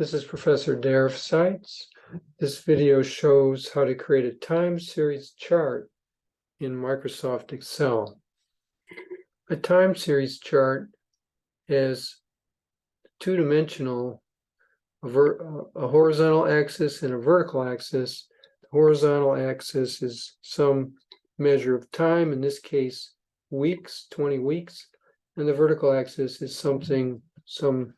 This is Professor Derf Seitz. This video shows how to create a time series chart in Microsoft Excel. A time series chart has two-dimensional, a horizontal axis and a vertical axis. The horizontal axis is some measure of time, in this case weeks, 20 weeks, and the vertical axis is some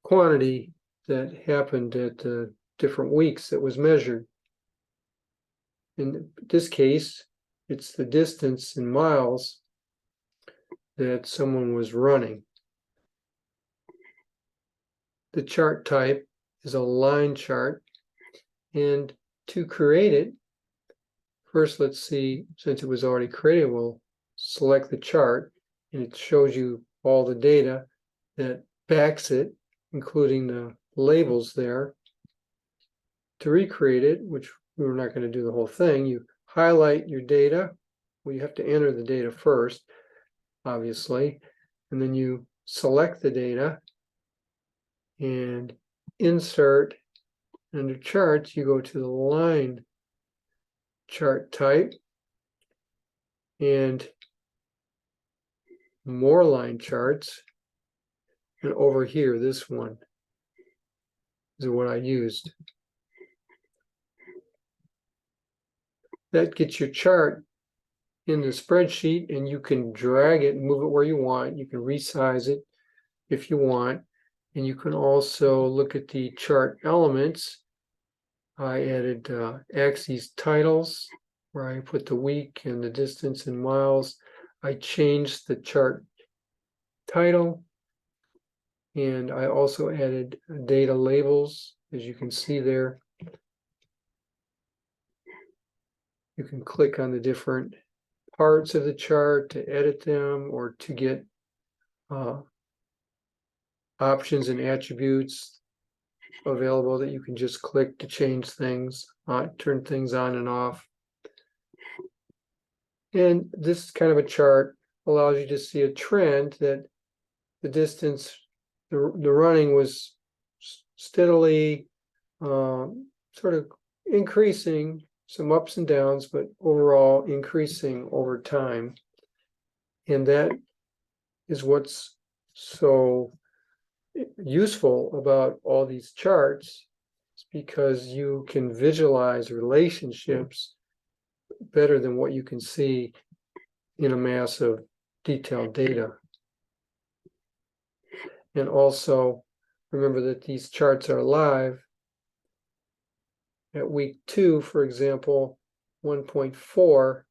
quantity that happened at different weeks that was measured. In this case, it's the distance in miles that someone was running. The chart type is a line chart, and to create it, first let's see, since it was already created, we'll select the chart, and it shows you all the data that backs it, including the labels there. To recreate it, which we're not going to do the whole thing, you highlight your data. Well, you have to enter the data first, obviously, and then you select the data and insert. Under charts, you go to the line chart type and more line charts, and over here, this one is what I used. That gets your chart in the spreadsheet, and you can drag it and move it where you want. You can resize it if you want, and you can also look at the chart elements. I added axes titles where I put the week and the distance in miles. I changed the chart title, and I also added data labels, as you can see there. You can click on the different parts of the chart to edit them or to get options and attributes available that you can just click to change things, turn things on and off. And this kind of a chart allows you to see a trend that the distance, the running was steadily sort of increasing, some ups and downs, but overall increasing over time. And that is what's so useful about all these charts, is because you can visualize relationships better than what you can see in a mass of detailed data. And also remember that these charts are live. At week 2, for example, 1.4,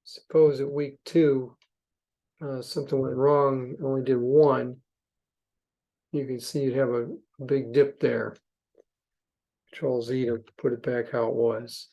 suppose at week 2 something went wrong, only did 1, you can see you'd have a big dip there. Control Z to put it back how it was.